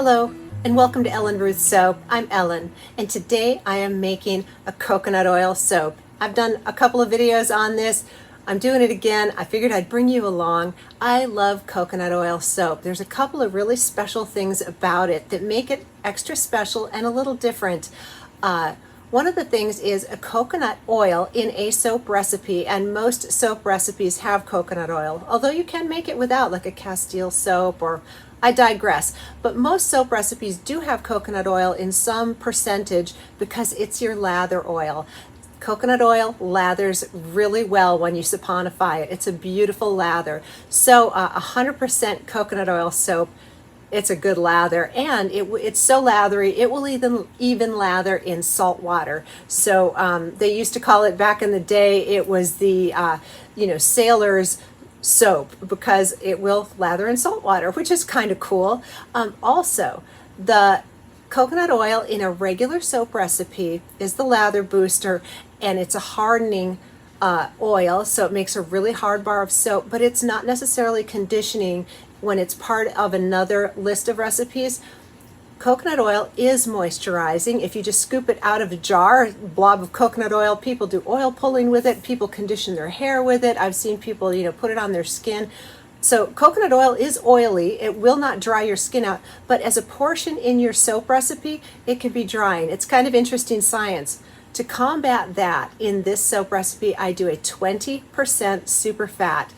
Hello and welcome to Ellen Ruth Soap. I'm Ellen and today I am making a coconut oil soap. I've done a couple of videos on this. I'm doing it again. I figured I'd bring you along. I love coconut oil soap. There's a couple of really special things about it that make it extra special and a little different. One of the things is a coconut oil in a soap recipe, and most soap recipes have coconut oil, although you can make it without, like a Castile soap, or I digress. But most soap recipes do have coconut oil in some percentage because it's your lather oil. Coconut oil lathers really well when you saponify it. It's a beautiful lather. So 100% coconut oil soap, it's a good lather, and it's so lathery it will even lather in salt water. So they used to call it, back in the day, it was the sailor's soap, because it will lather in salt water, which is kind of cool. Also, the coconut oil in a regular soap recipe is the lather booster, and it's a hardening oil, so it makes a really hard bar of soap, but it's not necessarily conditioning when it's part of another list of recipes. Coconut oil is moisturizing. If you just scoop it out of a jar, blob of coconut oil, people do oil pulling with it, people condition their hair with it. I've seen people, put it on their skin. So coconut oil is oily. It will not dry your skin out, but as a portion in your soap recipe, it can be drying. It's kind of interesting science. To combat that, in this soap recipe, I do a 20% super fat.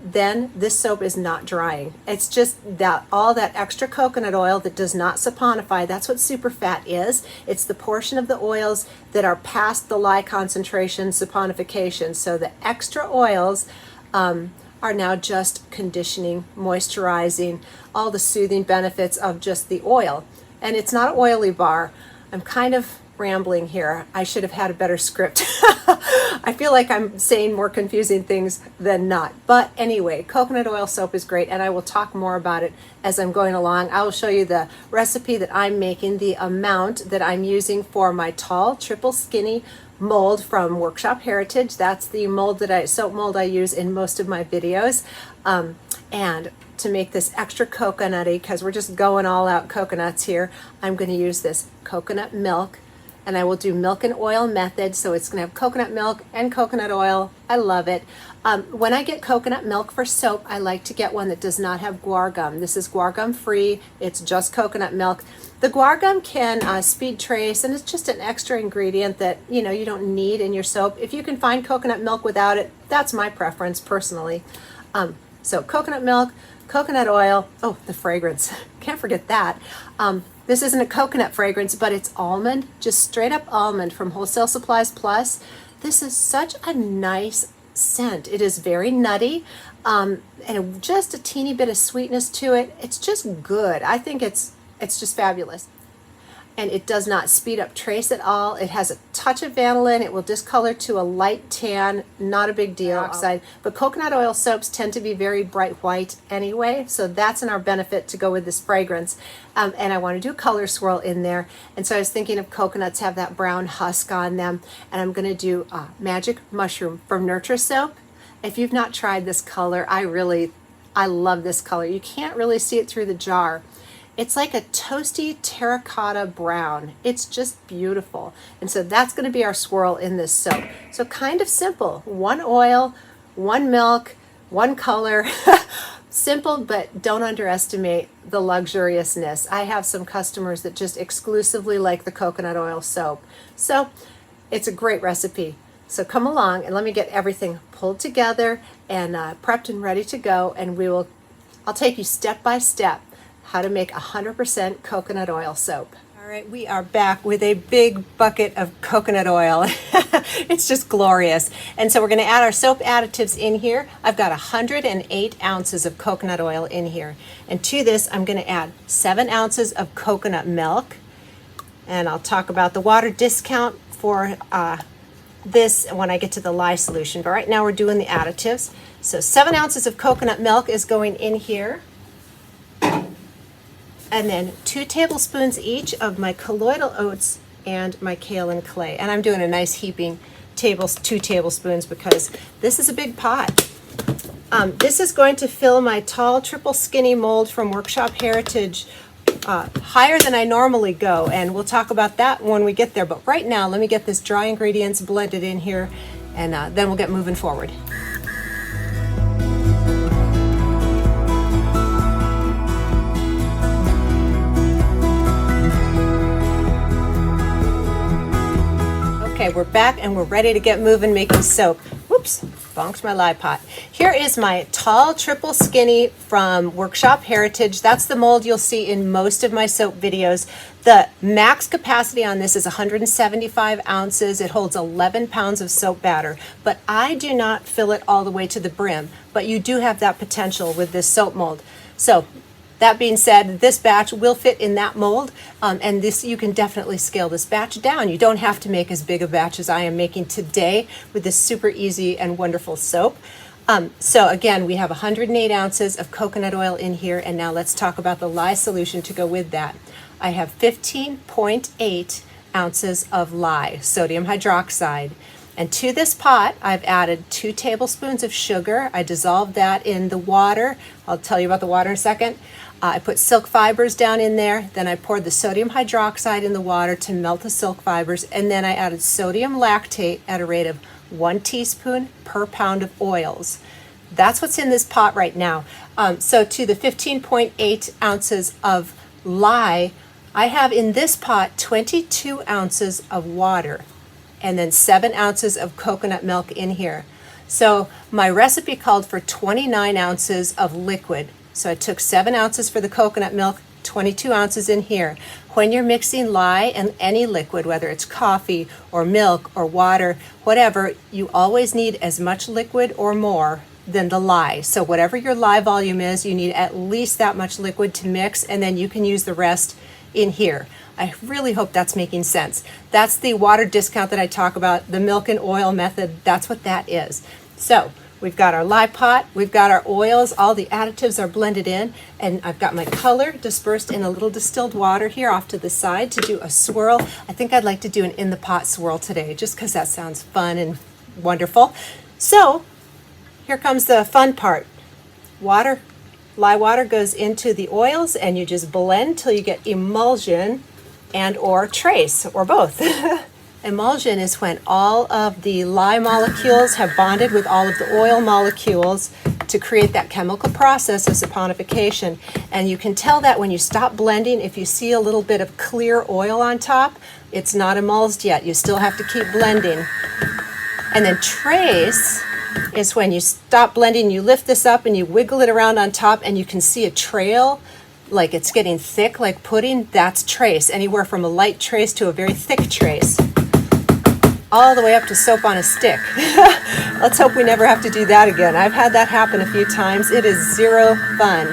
Then this soap is not drying. It's just that all that extra coconut oil that does not saponify. That's what super fat is. It's the portion of the oils that are past the lye concentration saponification. So the extra oils are now just conditioning, moisturizing, all the soothing benefits of just the oil. And it's not an oily bar. I'm kind of rambling here. I should have had a better script. I feel like I'm saying more confusing things than not. But anyway, coconut oil soap is great, and I will talk more about it as I'm going along. I will show you the recipe that I'm making, the amount that I'm using for my tall triple skinny mold from Workshop Heritage. That's the soap mold I use in most of my videos. And to make this extra coconutty, because we're just going all out coconuts here, I'm going to use this coconut milk. And I will do milk and oil method, so it's going to have coconut milk and coconut oil. I love it. When I get coconut milk for soap, I like to get one that does not have guar gum. This is guar gum free. It's just coconut milk. The guar gum can speed trace, and it's just an extra ingredient that you don't need in your soap. If you can find coconut milk without it, that's my preference personally. So coconut milk, coconut oil. Oh, the fragrance. Can't forget that. This isn't a coconut fragrance, but it's almond, just straight up almond from Wholesale Supplies Plus. This is such a nice scent. It is very nutty, and just a teeny bit of sweetness to it. It's just good. I think it's just fabulous. And it does not speed up trace at all. It has a touch of vanillin. It will discolor to a light tan, not a big deal. But coconut oil soaps tend to be very bright white anyway, so that's in our benefit to go with this fragrance. And I want to do a color swirl in there. And so I was thinking of coconuts have that brown husk on them, and I'm going to do Magic Mushroom from Nurture Soap. If you've not tried this color, I love this color. You can't really see it through the jar. It's like a toasty terracotta brown. It's just beautiful. And so that's going to be our swirl in this soap. So kind of simple. One oil, one milk, one color. Simple, but don't underestimate the luxuriousness. I have some customers that just exclusively like the coconut oil soap. So it's a great recipe. So come along and let me get everything pulled together and prepped and ready to go. And I'll take you step by step how to make 100% coconut oil soap. All right, we are back with a big bucket of coconut oil. It's just glorious. And so we're going to add our soap additives in here. I've got 108 ounces of coconut oil in here. And to this, I'm going to add 7 ounces of coconut milk. And I'll talk about the water discount for this when I get to the lye solution. But right now we're doing the additives. So 7 ounces of coconut milk is going in here. And then 2 tablespoons each of my colloidal oats and my kaolin clay. And I'm doing a nice heaping 2 tablespoons because this is a big pot. This is going to fill my tall triple skinny mold from Workshop Heritage higher than I normally go, and we'll talk about that when we get there. But right now, let me get this dry ingredients blended in here, and then we'll get moving forward. Okay, we're back and we're ready to get moving making soap. Whoops, bonked my lye pot. Here is my tall triple skinny from Workshop Heritage. That's the mold you'll see in most of my soap videos. The max capacity on this is 175 ounces. It holds 11 pounds of soap batter, but I do not fill it all the way to the brim, but you do have that potential with this soap mold. So that being said, this batch will fit in that mold, and this you can definitely scale this batch down. You don't have to make as big a batch as I am making today with this super easy and wonderful soap. So again, we have 108 ounces of coconut oil in here, and now let's talk about the lye solution to go with that. I have 15.8 ounces of lye, sodium hydroxide. And to this pot, I've added 2 tablespoons of sugar. I dissolved that in the water. I'll tell you about the water in a second. I put silk fibers down in there. Then I poured the sodium hydroxide in the water to melt the silk fibers. And then I added sodium lactate at a rate of 1 teaspoon per pound of oils. That's what's in this pot right now. So to the 15.8 ounces of lye, I have in this pot 22 ounces of water and then 7 ounces of coconut milk in here. So my recipe called for 29 ounces of liquid. So I took 7 ounces for the coconut milk, 22 ounces in here. When you're mixing lye and any liquid, whether it's coffee or milk or water, whatever, you always need as much liquid or more than the lye. So whatever your lye volume is, you need at least that much liquid to mix, and then you can use the rest in here. I really hope that's making sense. That's the water discount that I talk about, the milk and oil method. That's what that is. So we've got our lye pot, we've got our oils, all the additives are blended in, and I've got my color dispersed in a little distilled water here off to the side to do a swirl. I think I'd like to do an in the pot swirl today, just because that sounds fun and wonderful. So here comes the fun part. Lye water goes into the oils, and you just blend till you get emulsion and or trace, or both. Emulsion is when all of the lye molecules have bonded with all of the oil molecules to create that chemical process of saponification. And you can tell that when you stop blending. If you see a little bit of clear oil on top, it's not emulsed yet. You still have to keep blending. And then trace is when you stop blending, you lift this up and you wiggle it around on top, and you can see a trail, like it's getting thick like pudding. That's trace, anywhere from a light trace to a very thick trace, all the way up to soap on a stick. Let's hope we never have to do that again. I've had that happen a few times. It is zero fun.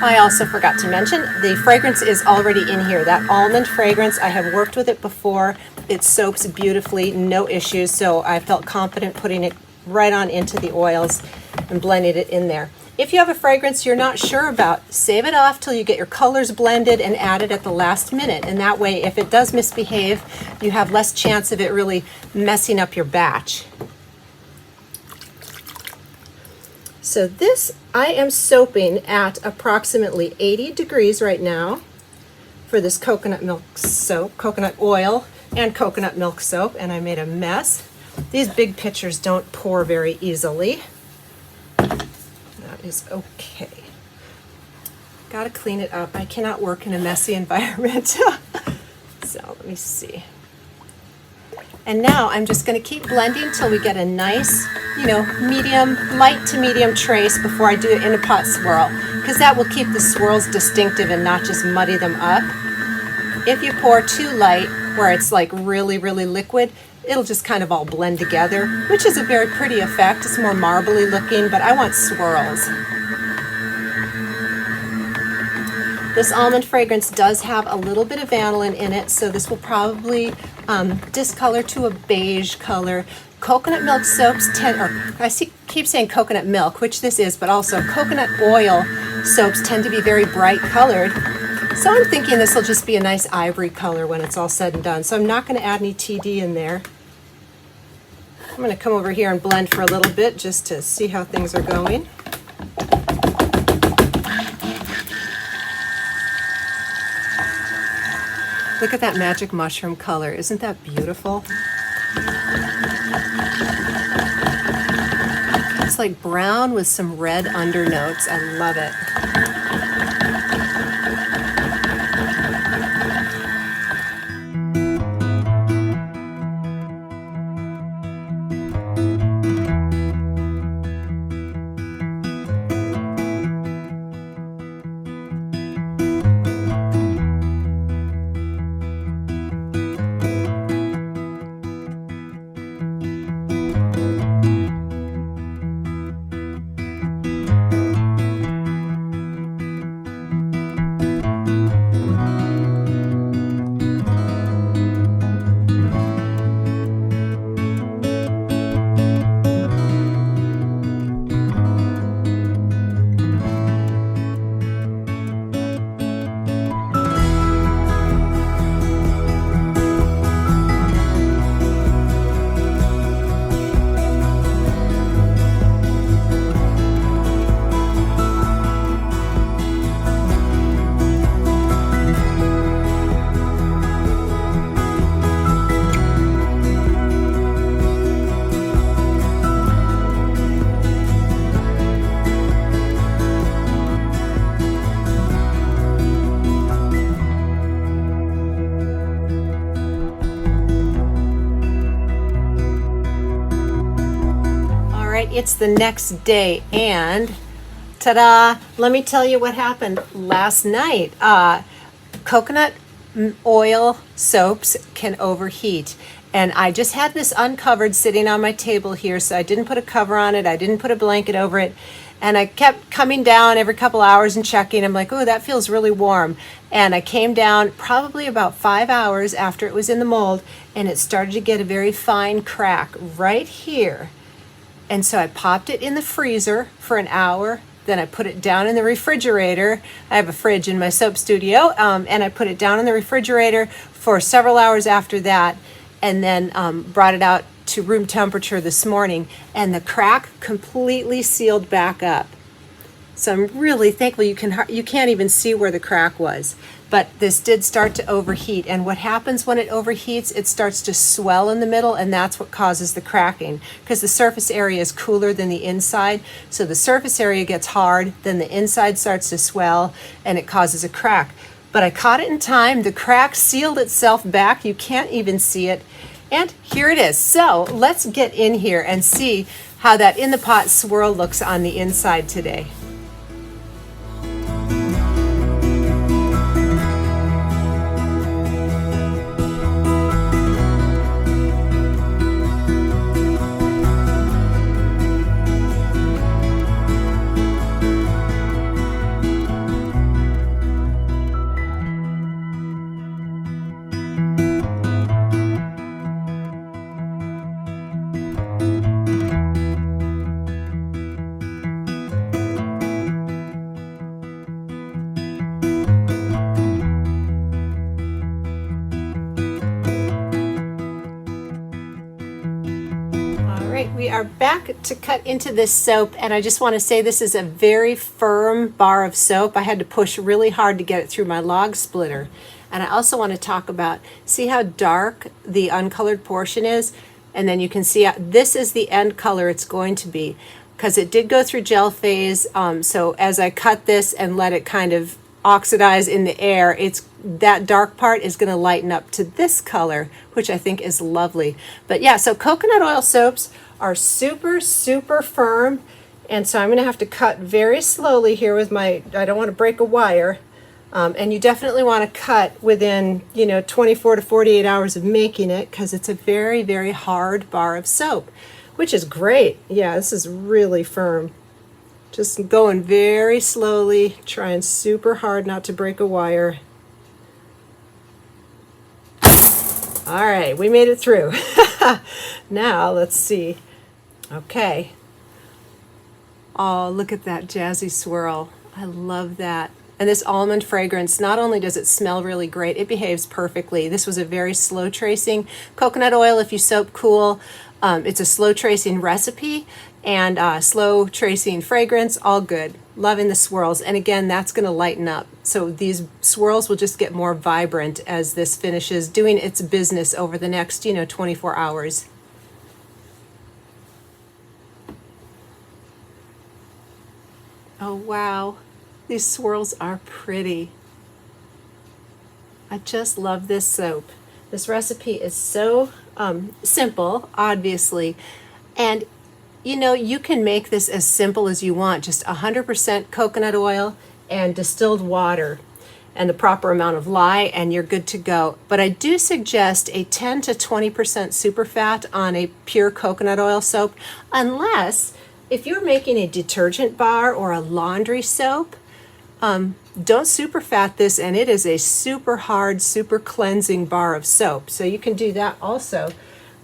I also forgot to mention the fragrance is already in here. That almond fragrance, I have worked with it before. It soaks beautifully, no issues, so I felt confident putting it right on into the oils and blending it in there. If you have a fragrance you're not sure about, save it off till you get your colors blended and add it at the last minute. And that way, if it does misbehave, you have less chance of it really messing up your batch. So this, I am soaping at approximately 80 degrees right now for this coconut milk soap, coconut oil and coconut milk soap, and I made a mess. These big pitchers don't pour very easily. That is okay. Gotta clean it up. I cannot work in a messy environment. So let me see. And now I'm just going to keep blending till we get a nice, medium, light to medium trace before I do it in a pot swirl, because that will keep the swirls distinctive and not just muddy them up. If you pour too light, where it's like really, really liquid, it'll just kind of all blend together, which is a very pretty effect. It's more marbly looking, but I want swirls. This almond fragrance does have a little bit of vanillin in it, so this will probably discolor to a beige color. Coconut milk soaps keep saying coconut milk, which this is, but also coconut oil soaps tend to be very bright colored. So I'm thinking this will just be a nice ivory color when it's all said and done. So I'm not going to add any TD in there. I'm going to come over here and blend for a little bit just to see how things are going. Look at that magic mushroom color. Isn't that beautiful? It's like brown with some red undernotes. I love it. It's the next day and ta-da, let me tell you what happened last night. Coconut oil soaps can overheat, and I just had this uncovered sitting on my table here, so I didn't put a cover on it, I didn't put a blanket over it, and I kept coming down every couple hours and checking. I'm like, oh, that feels really warm. And I came down probably about 5 hours after it was in the mold, and it started to get a very fine crack right here. And so I popped it in the freezer for an hour. Then I put it down in the refrigerator. I have a fridge in my soap studio, and I put it down in the refrigerator for several hours after that, and then brought it out to room temperature this morning, and the crack completely sealed back up. So I'm really thankful. You can't even see where the crack was. But this did start to overheat, and what happens when it overheats, it starts to swell in the middle, and that's what causes the cracking, because the surface area is cooler than the inside. So the surface area gets hard, then the inside starts to swell, and it causes a crack. But I caught it in time. The crack sealed itself back. You can't even see it. And here it is. So let's get in here and see how that In the Pot Swirl looks on the inside today. We are back to cut into this soap, and I just want to say this is a very firm bar of soap. I had to push really hard to get it through my log splitter. And I also want to talk about, see how dark the uncolored portion is? And then you can see this is the end color it's going to be, because it did go through gel phase. So as I cut this and let it kind of oxidize in the air, that dark part is going to lighten up to this color, which I think is lovely. But yeah, so coconut oil soaps are super, super firm. And so I'm going to have to cut very slowly here with I don't want to break a wire. And you definitely want to cut within, 24 to 48 hours of making it, because it's a very, very hard bar of soap, which is great. Yeah, this is really firm. Just going very slowly, trying super hard not to break a wire. All right, we made it through. Now, let's see. Okay. Oh, look at that jazzy swirl. I love that. And this almond fragrance, not only does it smell really great, it behaves perfectly. This was a very slow tracing coconut oil. If you soap cool, it's a slow tracing recipe and slow tracing fragrance, all good. Loving the swirls. And again, that's going to lighten up. So these swirls will just get more vibrant as this finishes doing its business over the next, 24 hours. Oh, wow. These swirls are pretty. I just love this soap. This recipe is so simple, obviously. And you can make this as simple as you want, just 100% coconut oil and distilled water and the proper amount of lye, and you're good to go. But I do suggest a 10 to 20% superfat on a pure coconut oil soap, unless if you're making a detergent bar or a laundry soap, don't superfat this, and it is a super hard, super cleansing bar of soap. So you can do that also.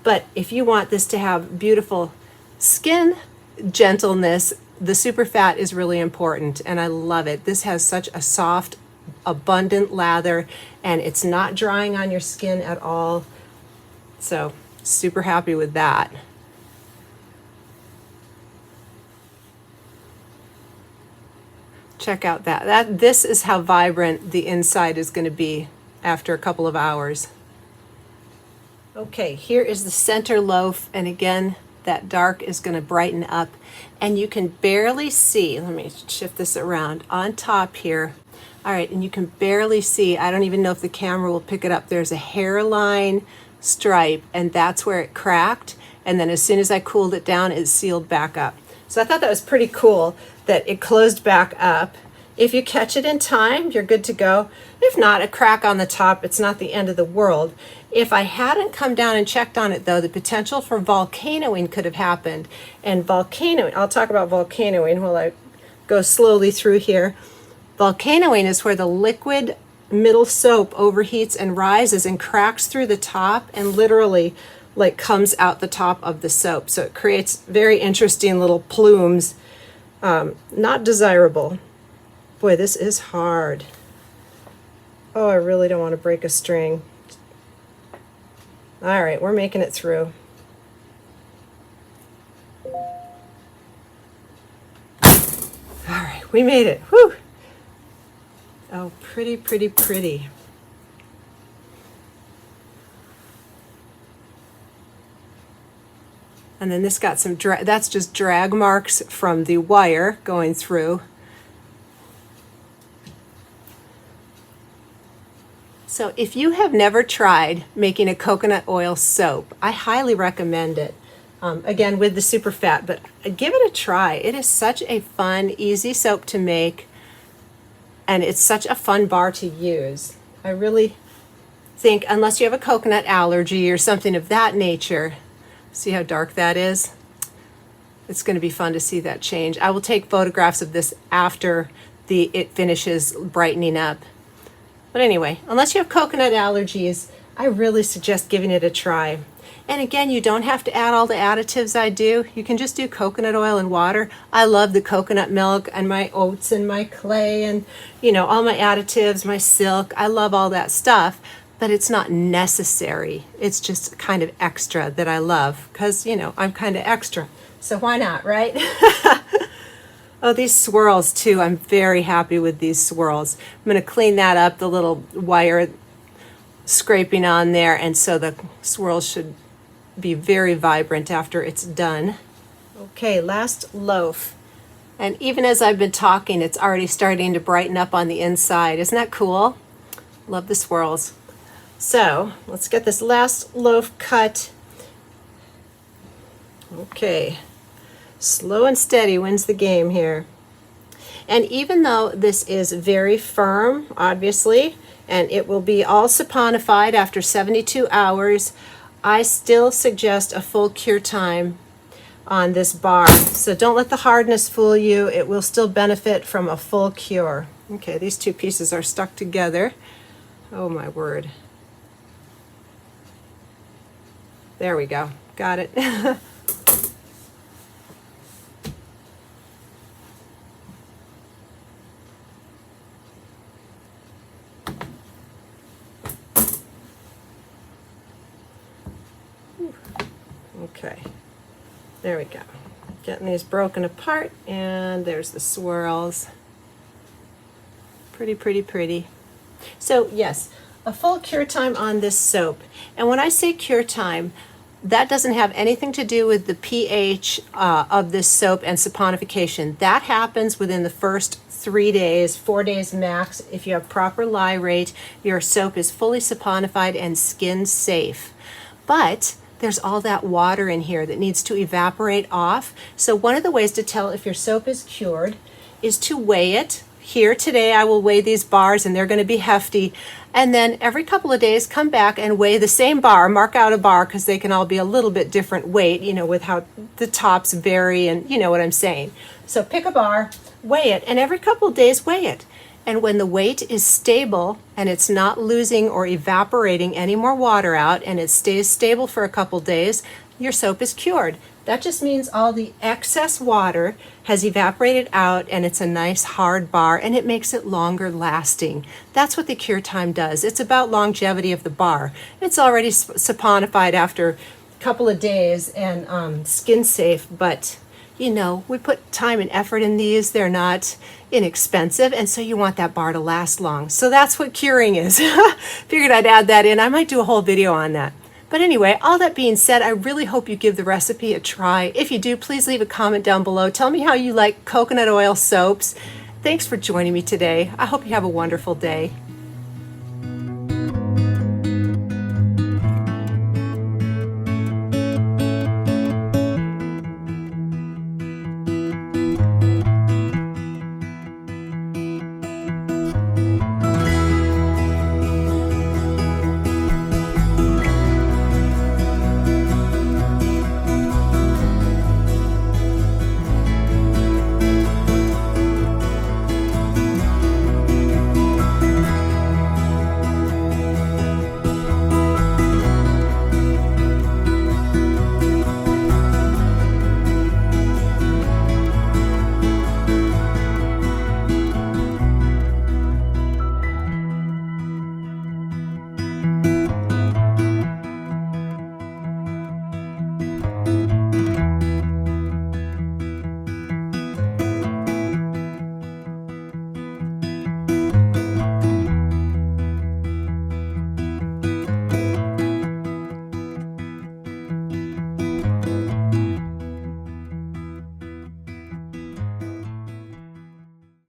But if you want this to have beautiful skin gentleness, the superfat is really important, and I love it. This has such a soft, abundant lather, and it's not drying on your skin at all. So super happy with that. Check out that. This is how vibrant the inside is going to be after a couple of hours. Okay, here is the center loaf, and again, that dark is going to brighten up, and you can barely see, let me shift this around, on top here. All right, and you can barely see, I don't even know if the camera will pick it up, there's a hairline stripe, and that's where it cracked, and then as soon as I cooled it down, it sealed back up. So I thought that was pretty cool that it closed back up. If you catch it in time, you're good to go. If not, a crack on the top, it's not the end of the world. If I hadn't come down and checked on it, though, the potential for volcanoing could have happened. And volcanoing, I'll talk about volcanoing while I go slowly through here. Volcanoing is where the liquid middle soap overheats and rises and cracks through the top and literally like comes out the top of the soap. So it creates very interesting little plumes. Not desirable. Boy, this is hard. Oh, I really don't want to break a string. All right, we're making it through. All right, we made it. Whew. Oh, pretty, pretty, pretty. And then this got some that's just drag marks from the wire going through. So if you have never tried making a coconut oil soap, I highly recommend it. Again, with the super fat, but give it a try. It is such a fun, easy soap to make, and it's such a fun bar to use. I really think, unless you have a coconut allergy or something of that nature, see how dark that is? It's going to be fun to see that change. I will take photographs of this after it finishes brightening up. But anyway, unless you have coconut allergies, I really suggest giving it a try. And again, you don't have to add all the additives I do. You can just do coconut oil and water. I love the coconut milk and my oats and my clay and, all my additives, my silk. I love all that stuff, but it's not necessary. It's just kind of extra that I love because, I'm kind of extra. So why not, right? Oh, these swirls too. I'm very happy with these swirls. I'm going to clean that up, the little wire scraping on there, and so the swirls should be very vibrant after it's done. Okay, last loaf. And even as I've been talking, it's already starting to brighten up on the inside. Isn't that cool? Love the swirls. So let's get this last loaf cut. Okay. Slow and steady wins the game here. And even though this is very firm, obviously, and it will be all saponified after 72 hours, I still suggest a full cure time on this bar. So don't let the hardness fool you. It will still benefit from a full cure. Okay, these two pieces are stuck together. Oh my word. There we go. Got it. Okay, there we go. Getting these broken apart, and there's the swirls. Pretty, pretty, pretty. So yes, a full cure time on this soap. And when I say cure time, that doesn't have anything to do with the pH of this soap and saponification. That happens within the first 3 days, 4 days max. If you have proper lye rate, your soap is fully saponified and skin safe. But there's all that water in here that needs to evaporate off. So one of the ways to tell if your soap is cured is to weigh it. Here today I will weigh these bars, and they're going to be hefty. And then every couple of days come back and weigh the same bar, mark out a bar, because they can all be a little bit different weight, you know, with how the tops vary, and you know what I'm saying. So pick a bar, weigh it, and every couple of days weigh it. And when the weight is stable and it's not losing or evaporating any more water out, and it stays stable for a couple days, your soap is cured. That just means all the excess water has evaporated out, and it's a nice hard bar, and it makes it longer lasting. That's what the cure time does. It's about longevity of the bar. It's already saponified after a couple of days and skin safe, but you know, we put time and effort in these. They're not inexpensive, and so you want that bar to last long. So that's what curing is. Figured I'd add that in. I might do a whole video on that. But anyway, all that being said, I really hope you give the recipe a try. If you do, please leave a comment down below. Tell me how you like coconut oil soaps. Thanks for joining me today. I hope you have a wonderful day.